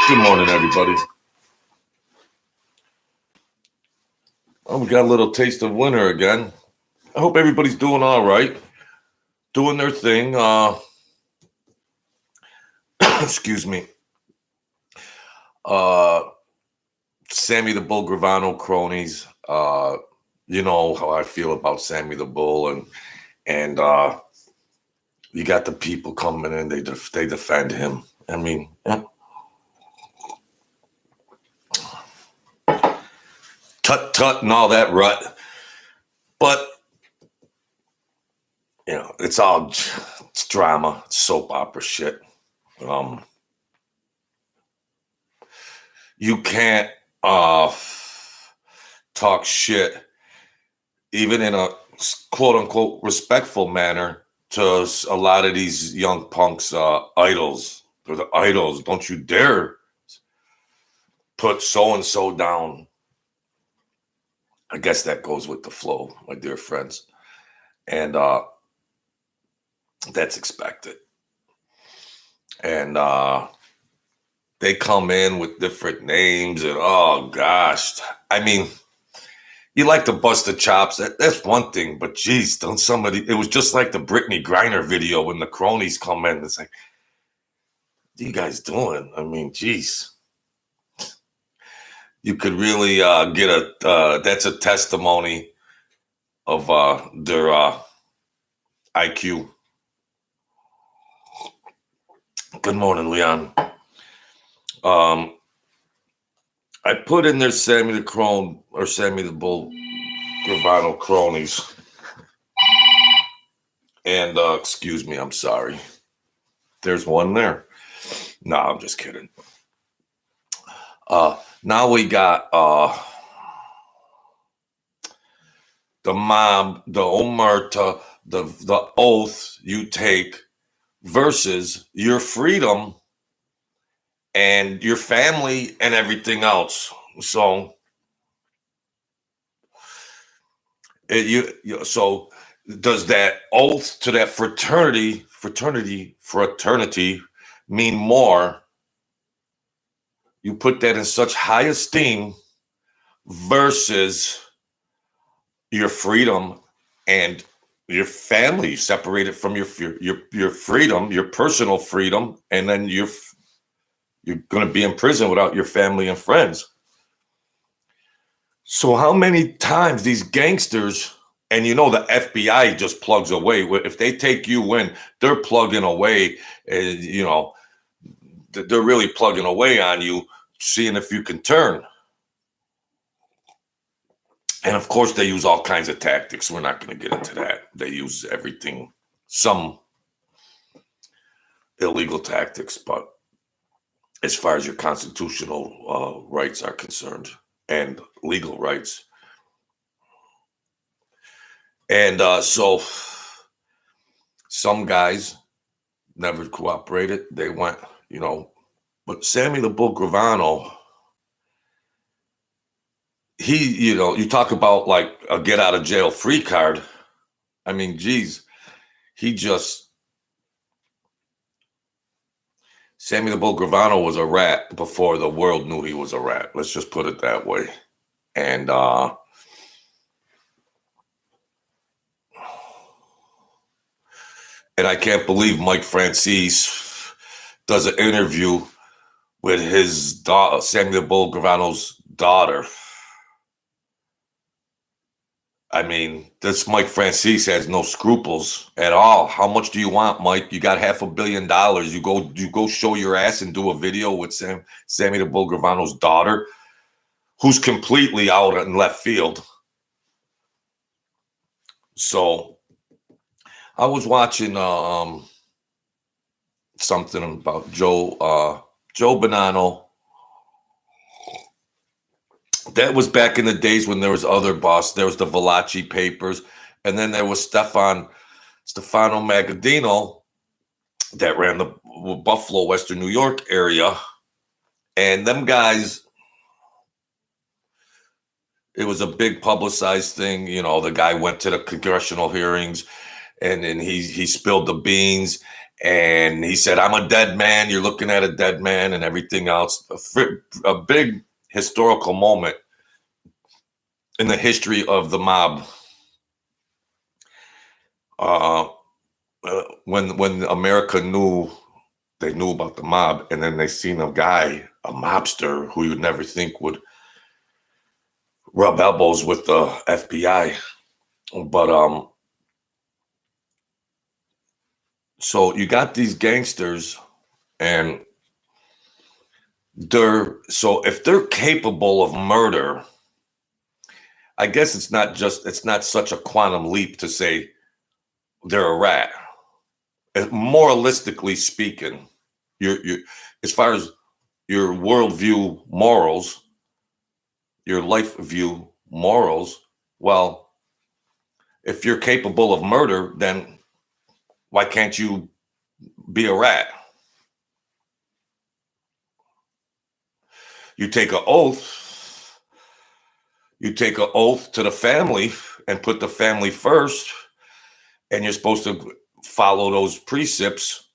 Good morning, everybody. Oh, we got a little taste of winter again. I hope everybody's doing all right, doing their thing. Excuse me. Uh, Sammy the Bull Gravano cronies. You know how I feel about Sammy the Bull, and you got the people coming in. They defend him. I mean, yeah. Tut tut and all that rut, but it's drama, it's soap opera shit. You can't talk shit, even in a quote unquote respectful manner, to a lot of these young punks, idols. They're the idols. Don't you dare put so and so down. I guess that goes with the flow, my dear friends. And that's expected. And they come in with different names, and oh gosh. I mean, you like to bust the chops. That's one thing, but geez, don't somebody? It was just like the Brittany Griner video when the cronies come in. It's like, what are you guys doing? I mean, geez, you could really get a. That's a testimony of their IQ. Good morning, Leon. I put in there Sammy the Crone or Sammy the Bull Gravano cronies. And excuse me, I'm sorry. There's one there. No, I'm just kidding. Now we got the mob, the Omerta, the oath you take versus your freedom and your family and everything else. So so does that oath to that fraternity mean more? You put that in such high esteem versus your freedom and your family separated from your freedom, your personal freedom, and then you're going to be in prison without your family and friends. So how many times these gangsters, and you know the FBI just plugs away. If they take you in, they're plugging away. They're really plugging away on you, seeing if you can turn. And of course, they use all kinds of tactics. We're not going to get into that. They use everything, some illegal tactics, but as far as your constitutional rights are concerned and legal rights. And so some guys never cooperated. They went, but Sammy the Bull Gravano, he, you talk about like a get out of jail free card. I mean, geez, Sammy the Bull Gravano was a rat before the world knew he was a rat. Let's just put it that way. And I can't believe Mike Francis does an interview with his daughter, Sammy the Bull Gravano's daughter. I mean, this Mike Francis has no scruples at all. How much do you want, Mike? You got $500 million. You go show your ass and do a video with Sammy the Bull Gravano's daughter, who's completely out in left field. So I was watching something about Joe Bonanno. That was back in the days when there was other boss. There was the Valachi papers, and then there was Stefano Magaddino that ran the Buffalo, Western New York area. And them guys, it was a big publicized thing. The guy went to the congressional hearings, and then he spilled the beans, and he said, "I'm a dead man. You're looking at a dead man," and everything else. A big historical moment in the history of the mob. When America knew, they knew about the mob, and then they seen a guy, a mobster, who you'd never think would rub elbows with the FBI. But so you got these gangsters, and if they're capable of murder, I guess it's not such a quantum leap to say they're a rat. Moralistically speaking, you as far as your worldview morals, your life view morals, well, if you're capable of murder, then why can't you be a rat? You take an oath. You take an oath to the family and put the family first, and you're supposed to follow those precepts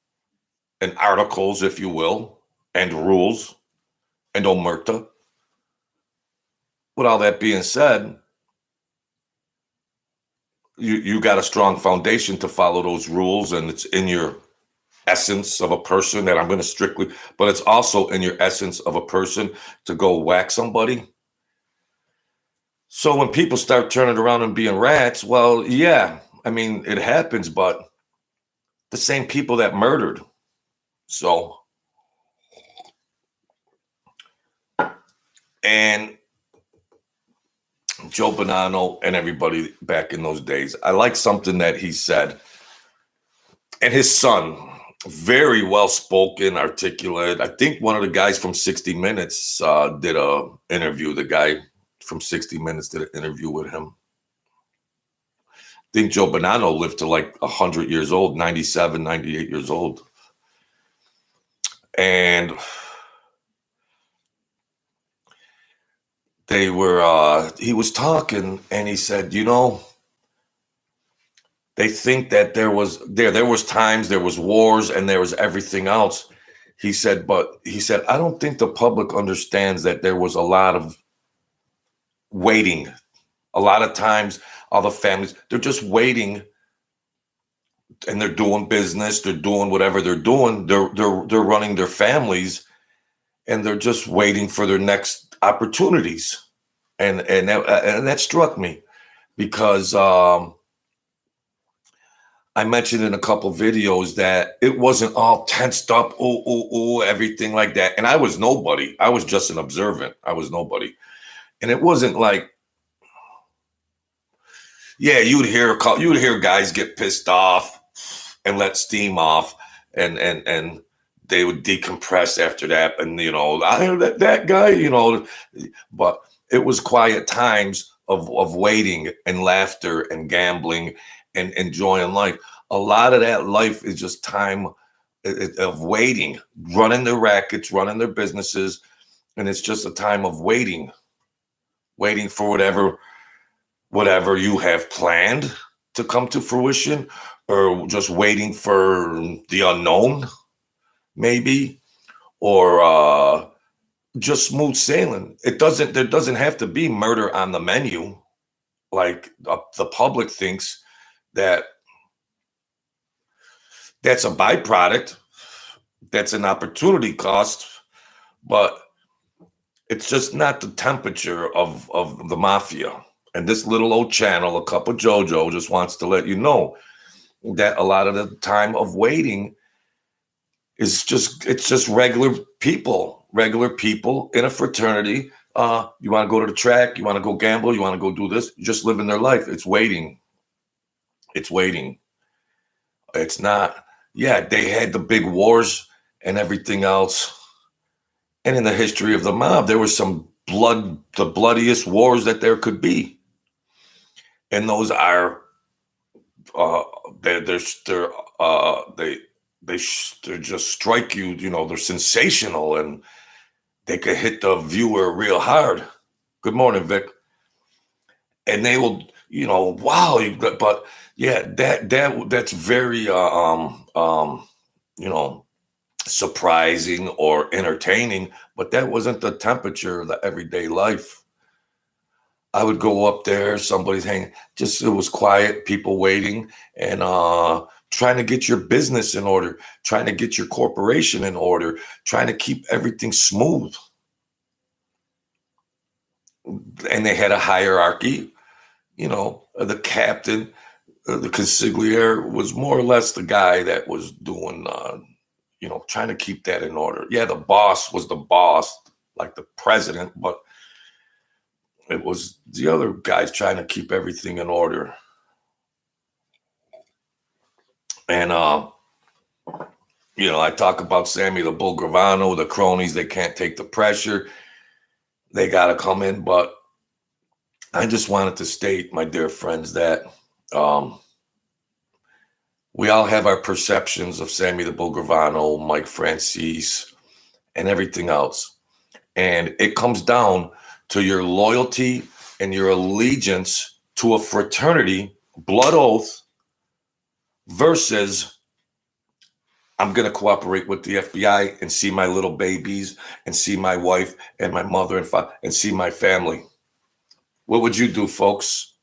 and articles, if you will, and rules and Omerta. With all that being said, you got a strong foundation to follow those rules, and it's in your essence of a person that I'm going to strictly, but it's also in your essence of a person to go whack somebody. So when people start turning around and being rats, well, yeah, I mean, it happens, but the same people that murdered. So, and Joe Bonanno and everybody back in those days, I like something that he said. And his son, very well-spoken, articulate. I think one of the guys from 60 Minutes did a interview. The guy from 60 Minutes did an interview with him. I think Joe Bonanno lived to like 100 years old, 97, 98 years old. And he was talking, and he said, they think that there was times, there was wars, and there was everything else. He said, I don't think the public understands that there was a lot of waiting. A lot of times, all the families, they're just waiting, and they're doing business, they're doing whatever they're doing. They're running their families, and they're just waiting for their next opportunities. And that struck me, because I mentioned in a couple videos that it wasn't all tensed up, everything like that. And I was nobody. I was just an observant. I was nobody. And it wasn't like, yeah, you'd hear guys get pissed off and let steam off, and they would decompress after that. And I heard that guy, but it was quiet times of waiting and laughter and gambling and enjoying life. A lot of that life is just time of waiting, running their rackets, running their businesses, and it's just a time of waiting for whatever you have planned to come to fruition, or just waiting for the unknown, maybe, or just smooth sailing. There doesn't have to be murder on the menu, like the public thinks that that's a byproduct, that's an opportunity cost, but it's just not the temperature of the mafia. And this little old channel, A Cup of JoJo, just wants to let you know that a lot of the time of waiting it's just regular people in a fraternity. You want to go to the track, you want to go gamble, you want to go do this, just living their life. It's waiting. It's not, yeah, they had the big wars and everything else. And in the history of the mob, there was the bloodiest wars that there could be. And those are, they just strike you, they're sensational, and they could hit the viewer real hard. Good morning, Vic. And they will, wow, but Yeah, that's very you know, surprising or entertaining, but that wasn't the temperature of the everyday life. I would go up there, somebody's hanging, just it was quiet, people waiting, and trying to get your business in order, trying to get your corporation in order, trying to keep everything smooth. And they had a hierarchy, the captain, the consigliere was more or less the guy that was doing, trying to keep that in order. Yeah, the boss was the boss, like the president, but it was the other guys trying to keep everything in order. And, I talk about Sammy the Bull Gravano, the cronies, they can't take the pressure. They got to come in. But I just wanted to state, my dear friends, that we all have our perceptions of Sammy the Bull Gravano, Mike Francis, and everything else. And it comes down to your loyalty and your allegiance to a fraternity, blood oath, versus I'm going to cooperate with the FBI and see my little babies and see my wife and my mother and father and see my family. What would you do, folks?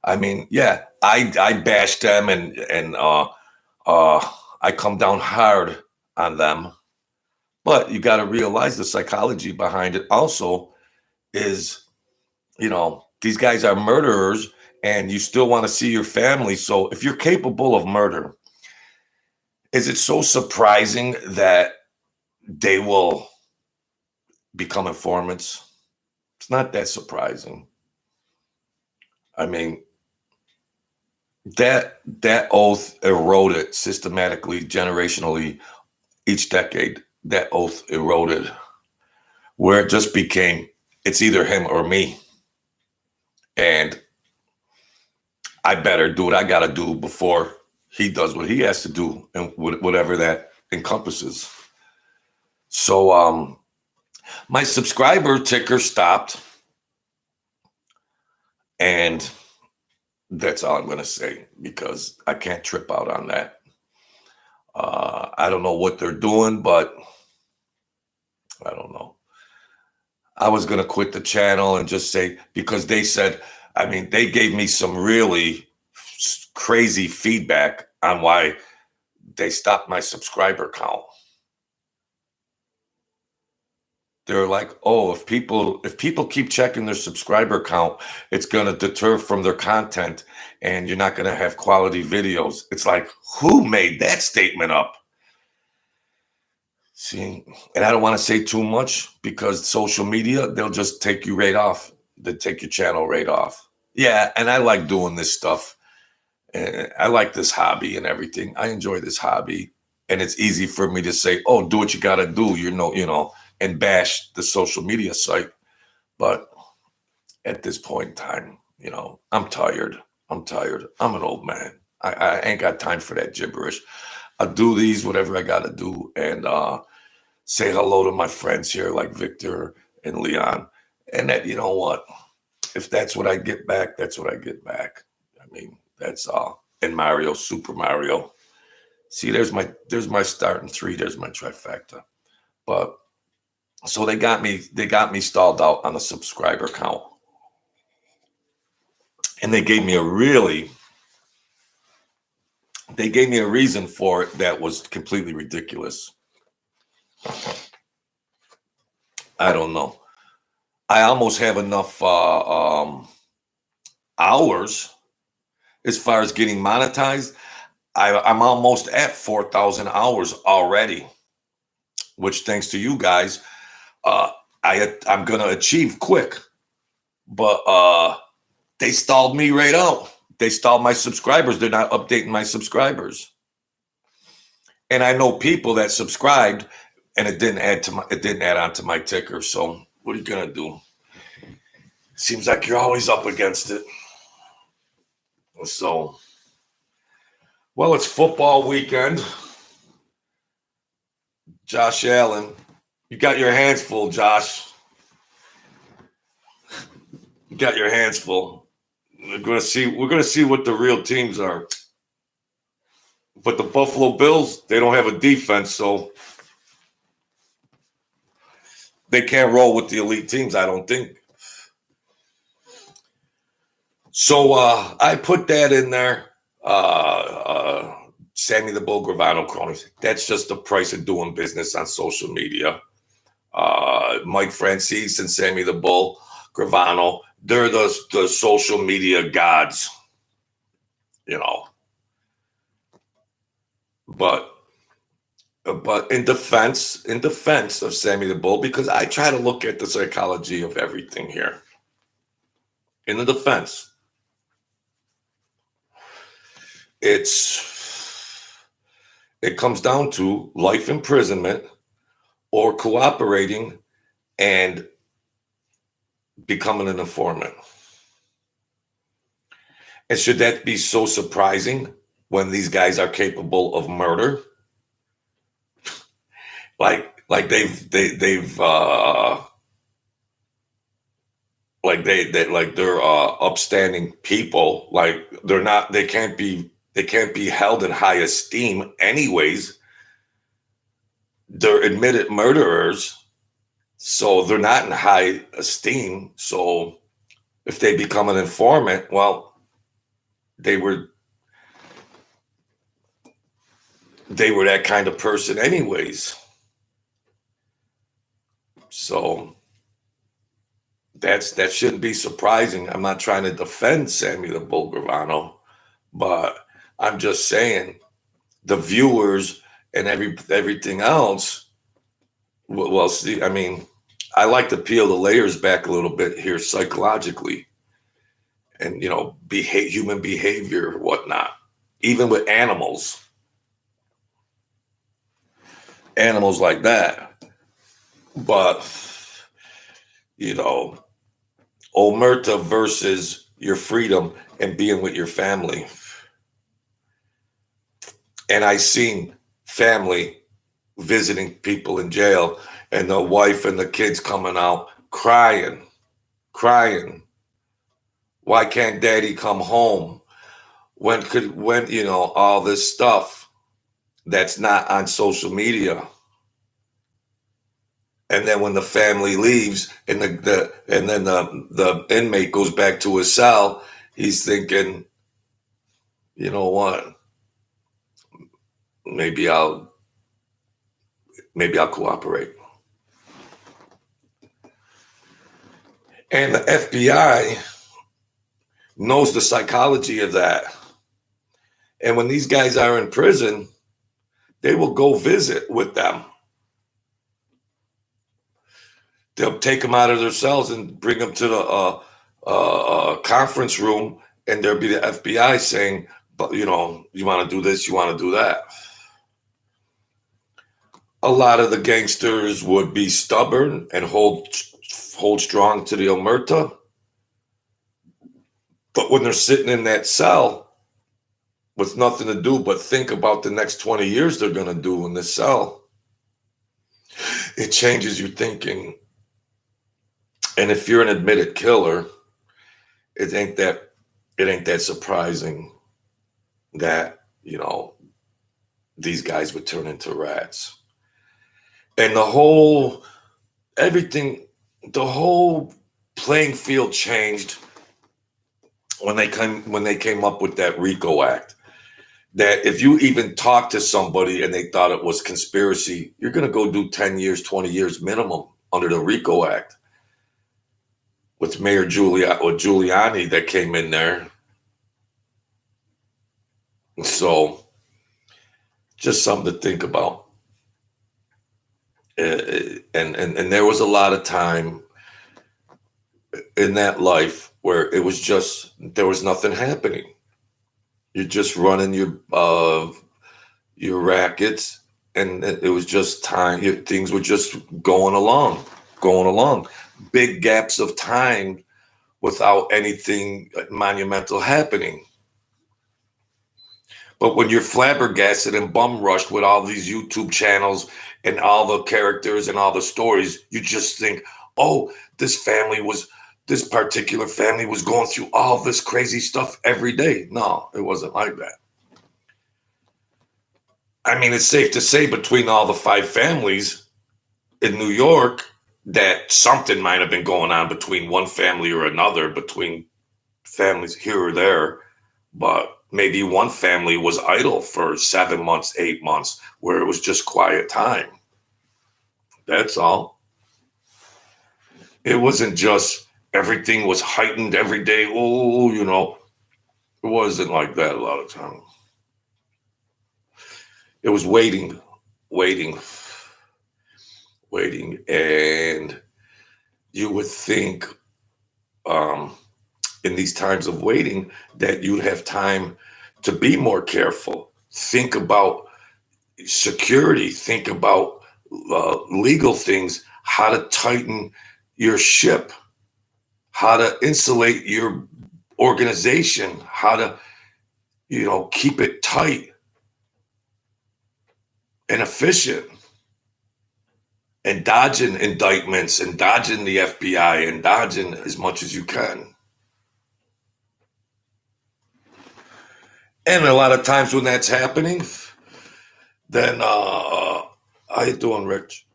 I mean, yeah, I bash them and I come down hard on them, but you got to realize the psychology behind it also is, these guys are murderers and you still want to see your family. So if you're capable of murder, is it so surprising that they will become informants? It's not that surprising. I mean, that oath eroded systematically, generationally, each decade. That oath eroded, where it just became, it's either him or me. And I better do what I got to do before he does what he has to do, and whatever that encompasses. So my subscriber ticker stopped, and that's all I'm going to say, because I can't trip out on that. I don't know what they're doing, but I don't know. I was going to quit the channel and just say, because they said, I mean, they gave me some really crazy feedback on why they stopped my subscriber count. They're like, oh, if people keep checking their subscriber count, it's going to deter from their content and you're not going to have quality videos. It's like, who made that statement up? See, and I don't want to say too much, because social media, they'll just take you right off. They take your channel right off. Yeah, and I like doing this stuff. And I like this hobby and everything. I enjoy this hobby. And it's easy for me to say, oh, do what you got to do, and bash the social media site. But at this point in time, I'm tired. I'm an old man. I ain't got time for that gibberish. I'll do these, whatever I got to do, and say hello to my friends here like Victor and Leon. And that, you know what? If that's what I get back, that's what I get back. I mean, that's all. And Mario, Super Mario. See, there's my starting three. There's my trifecta. But so they got me stalled out on the subscriber count. And they gave me a reason for it that was completely ridiculous. I don't know. I almost have enough hours as far as getting monetized. I'm almost at 4,000 hours already, which, thanks to you guys, I'm gonna achieve quick. But they stalled me right out. They stalled my subscribers. They're not updating my subscribers. And I know people that subscribed and it didn't add on to my ticker. So what are you gonna do? Seems like you're always up against it. So, well, it's football weekend. Josh Allen, you got your hands full, Josh. You got your hands full. We're gonna see what the real teams are. But the Buffalo Bills, they don't have a defense, so they can't roll with the elite teams, I don't think. So I put that in there. Sammy the Bull Gravano cronies. That's just the price of doing business on social media. Mike Francis and Sammy the Bull Gravano, they're the social media gods, you know. But in defense of Sammy the Bull, because I try to look at the psychology of everything here. In the defense, it comes down to life imprisonment or cooperating and becoming an informant. And should that be so surprising when these guys are capable of murder? Like they're upstanding people. Like they can't be held in high esteem anyways. They're admitted murderers, so they're not in high esteem. So if they become an informant, well, they were that kind of person anyways. So that shouldn't be surprising. I'm not trying to defend Sammy the Bull Gravano, but I'm just saying the viewers and everything else. Well, see, I mean, I like to peel the layers back a little bit here psychologically, and human behavior, whatnot, even with animals like that. But Omerta versus your freedom and being with your family. And I seen family visiting people in jail and the wife and the kids coming out crying. Why can't daddy come home? When all this stuff that's not on social media. And then when the family leaves and the inmate goes back to his cell, he's thinking, you know what? Maybe I'll cooperate. And the FBI knows the psychology of that. And when these guys are in prison, they will go visit with them. They'll take them out of their cells and bring them to the conference room, and there'll be the FBI saying, "But you want to do this, you want to do that." A lot of the gangsters would be stubborn and hold strong to the Omerta, but when they're sitting in that cell with nothing to do but think about the next 20 years they're going to do in this cell, it changes your thinking. And if you're an admitted killer, it ain't that surprising that, these guys would turn into rats. And the whole playing field changed when they came up with that RICO Act. That if you even talk to somebody and they thought it was conspiracy, you're going to go do 10 years, 20 years minimum under the RICO Act. With Mayor Giuliani that came in there. So, just something to think about. And there was a lot of time in that life where there was nothing happening. You're just running your rackets, and it was just time. Things were just going along. Big gaps of time without anything monumental happening. But when you're flabbergasted and bum rushed with all these YouTube channels and all the characters and all the stories, you just think, oh, this family was this particular family was going through all this crazy stuff every day. No, it wasn't like that. I mean, it's safe to say between all the 5 families in New York that something might have been going on between one family or another, between families here or there. But maybe one family was idle for 7 months, 8 months, where it was just quiet time. That's all. It wasn't just everything was heightened every day. Oh, it wasn't like that a lot of times. It was waiting. And you would think in these times of waiting that you'd have time to be more careful. Think about security. Think about legal things, how to tighten your ship, how to insulate your organization, how to, keep it tight and efficient, and dodging indictments and dodging the FBI and dodging as much as you can. And a lot of times when that's happening, then how you doing, Rich?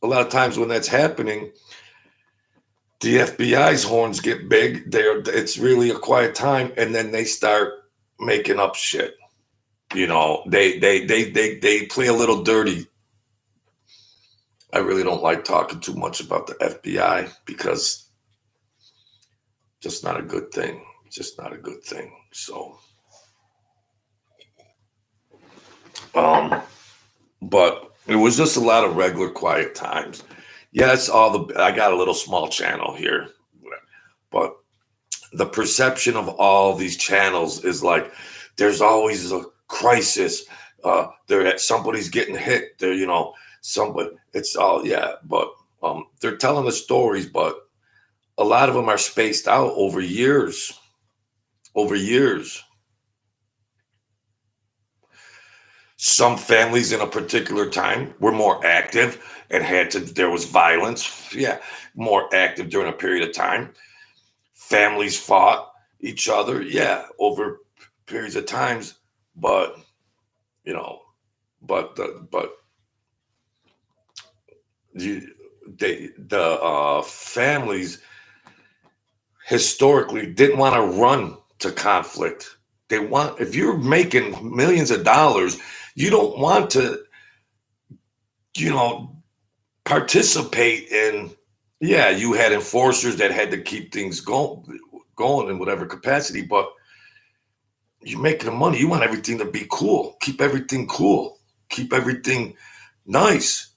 A lot of times when that's happening, the FBI's horns get big. It's really a quiet time, and then they start making up shit. They play a little dirty. I really don't like talking too much about the FBI because just not a good thing. Just not a good thing. So, but it was just a lot of regular quiet times. Yes, I got a little small channel here, but the perception of all these channels is like there's always a crisis. Somebody's getting hit. Somebody. It's all but they're telling the stories, but a lot of them are spaced out over years. Some families in a particular time were more active and there was violence. Yeah, more active during a period of time. Families fought each other. Yeah, over periods of times, but the families historically didn't want to run to conflict. If you're making millions of dollars, you don't want to, participate in. Yeah, you had enforcers that had to keep things going in whatever capacity, but you're making the money. You want everything to be cool. Keep everything cool. Keep everything nice.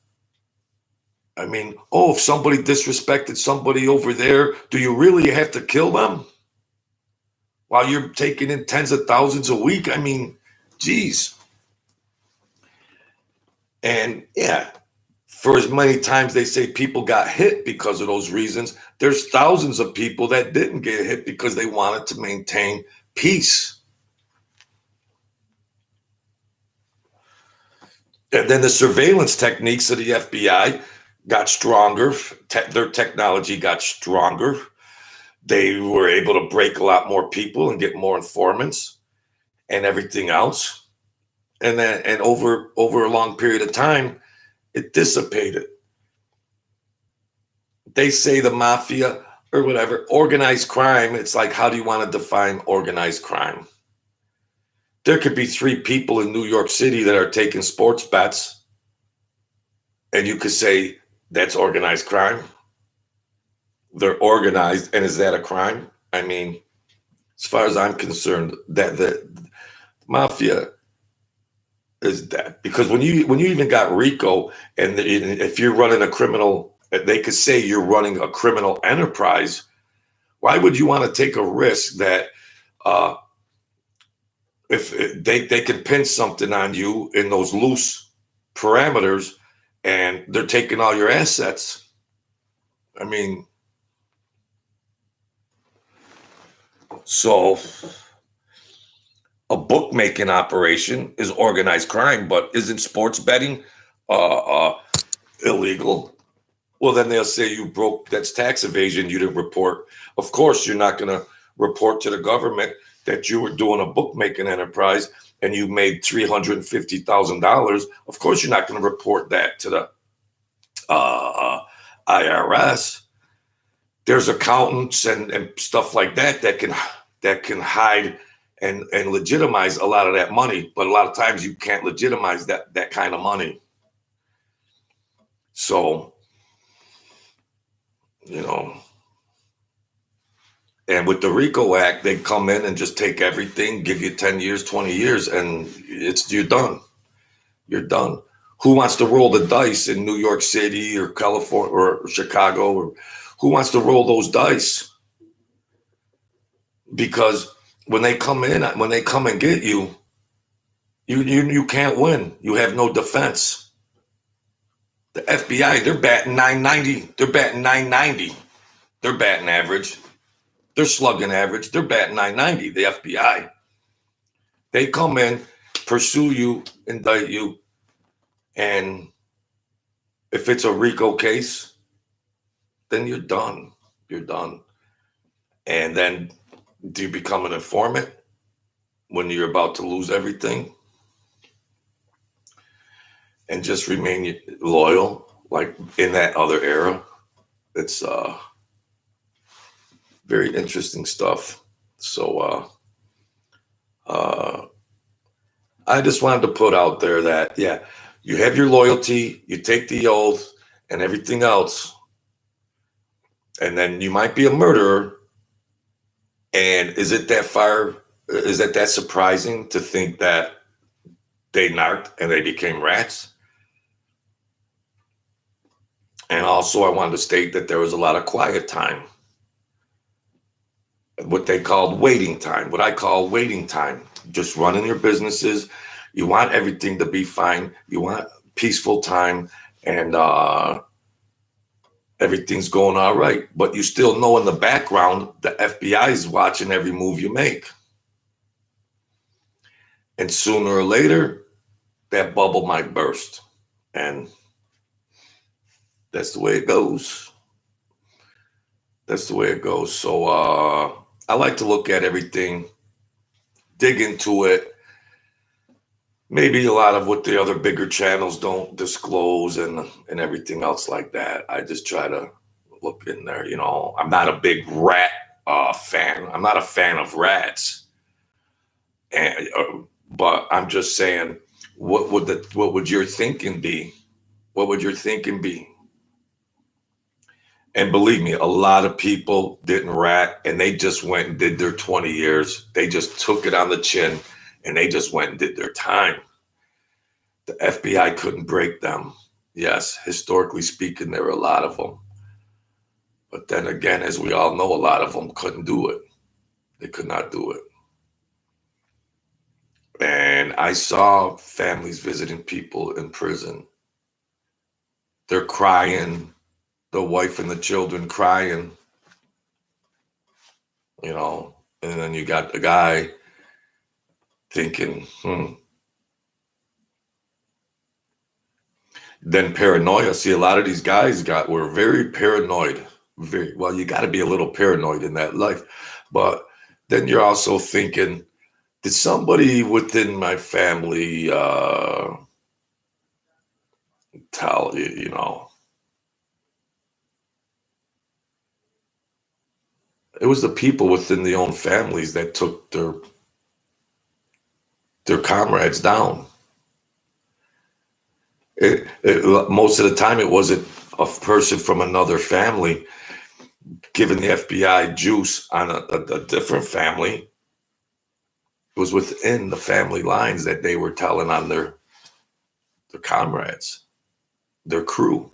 I mean, if somebody disrespected somebody over there, do you really have to kill them while you're taking in tens of thousands a week? I mean, geez. And for as many times they say people got hit because of those reasons, there's thousands of people that didn't get hit because they wanted to maintain peace. And then the surveillance techniques of the FBI got stronger. Their technology got stronger. They were able to break a lot more people and get more informants and everything else. And over a long period of time, it dissipated. They say the mafia or whatever, organized crime. It's like, how do you want to define organized crime? There could be 3 people in New York City that are taking sports bets, and you could say that's organized crime. They're organized, and is that a crime? I mean, as far as I'm concerned, that the mafia is that, because when you even got RICO, and if you're running a criminal, they could say you're running a criminal enterprise. Why would you want to take a risk that if they can pin something on you in those loose parameters and they're taking all your assets? I mean, so a bookmaking operation is organized crime, but isn't sports betting illegal? Well, then they'll say you broke. That's tax evasion. You didn't report. Of course, you're not going to report to the government that you were doing a bookmaking enterprise and you made $350,000. Of course, you're not going to report that to the IRS. There's accountants and stuff like that can hide and legitimize a lot of that money, but a lot of times you can't legitimize that kind of money. So, you know, and with the RICO Act, they come in and just take everything, give you 10 years, 20 years, and you're done. You're done. Who wants to roll the dice in New York City or California or Chicago? Or who wants to roll those dice? Because when they come and get you, you can't win. You have no defense. The FBI, they're batting 990. They're batting 990. They're batting average. They're slugging average. They're batting 990. The FBI. They come in, pursue you, indict you, and if it's a RICO case, then you're done. You're done. And then do you become an informant when you're about to lose everything? And just remain loyal, like in that other era. It's very interesting stuff. So I just wanted to put out there that, yeah, you have your loyalty, you take the oath and everything else, and then you might be a murderer. And is it that surprising to think that they narked and they became rats? And also, I wanted to state that there was a lot of quiet time, what they called waiting time, what I call waiting time, just running your businesses. You want everything to be fine. You want peaceful time, and everything's going all right. But you still know in the background, the FBI is watching every move you make. And sooner or later, that bubble might burst. And that's the way it goes. That's the way it goes. So I like to look at everything, dig into it. Maybe a lot of what the other bigger channels don't disclose and everything else like that. I just try to look in there. You know, I'm not a big rat fan. I'm not a fan of rats. And but I'm just saying, what would your thinking be? What would your thinking be? And believe me, a lot of people didn't rat, and they just went and did their 20 years. They just took it on the chin, and they just went and did their time. The FBI couldn't break them. Yes, historically speaking, there were a lot of them. But then again, as we all know, a lot of them couldn't do it. They could not do it. And I saw families visiting people in prison. They're crying. The wife and the children crying, you know, and then you got the guy thinking, Then paranoia. See, a lot of these guys were very paranoid. Very well, you got to be a little paranoid in that life. But then you're also thinking, did somebody within my family tell you, you know? It was the people within the own families that took their comrades down. Most of the time, it wasn't a person from another family giving the FBI juice on a different family. It was within the family lines that they were telling on their comrades, their crew.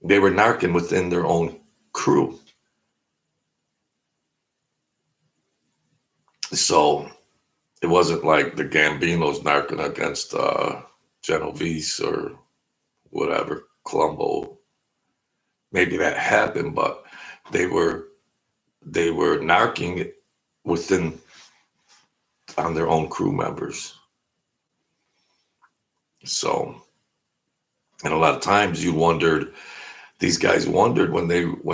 They were narking within their own crew. So it wasn't like the Gambinos narking against Genovese or whatever, Colombo. Maybe that happened, but they were narking within on their own crew members. So And a lot of times you wondered, these guys wondered when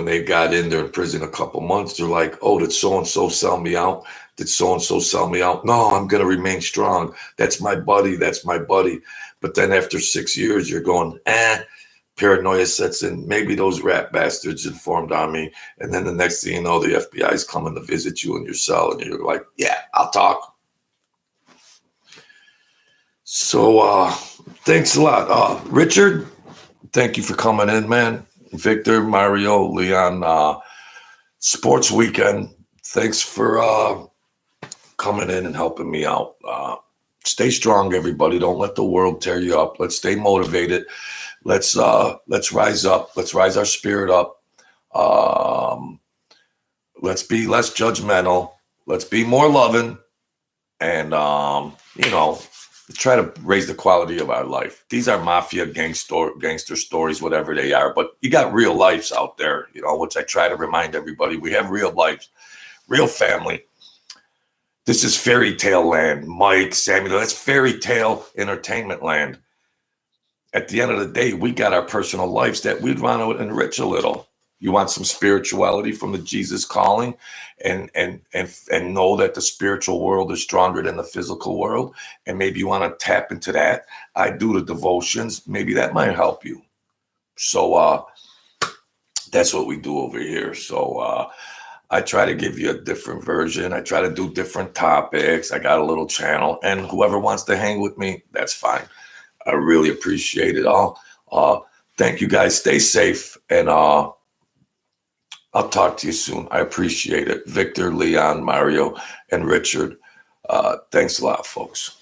they got in there in prison a couple months, they're like, oh, did so and so sell me out? Did so and so sell me out? No, I'm gonna remain strong. That's my buddy. That's my buddy. But then after 6 years, you're going, paranoia sets in. Maybe those rat bastards informed on me. And then the next thing you know, the FBI is coming to visit you in your cell, and you're like, yeah, I'll talk. So thanks a lot. Richard, thank you for coming in, man. Victor, Mario, Leon, Sports Weekend, thanks for coming in and helping me out. Stay strong, everybody. Don't let the world tear you up. Let's stay motivated. Let's rise up. Let's rise our spirit up. Let's be less judgmental. Let's be more loving. And, try to raise the quality of our life. These are mafia gangster stories, whatever they are. But you got real lives out there, which I try to remind everybody. We have real lives, real family. This is fairy tale land. Mike, Samuel, that's fairy tale entertainment land. At the end of the day, we got our personal lives that we'd want to enrich a little. You want some spirituality from the Jesus calling and know that the spiritual world is stronger than the physical world. And maybe you want to tap into that. I do the devotions. Maybe that might help you. So that's what we do over here. So I try to give you a different version. I try to do different topics. I got a little channel. And whoever wants to hang with me, that's fine. I really appreciate it all. Thank you guys. Stay safe. And I'll talk to you soon. I appreciate it. Victor, Leon, Mario, and Richard. Thanks a lot, folks.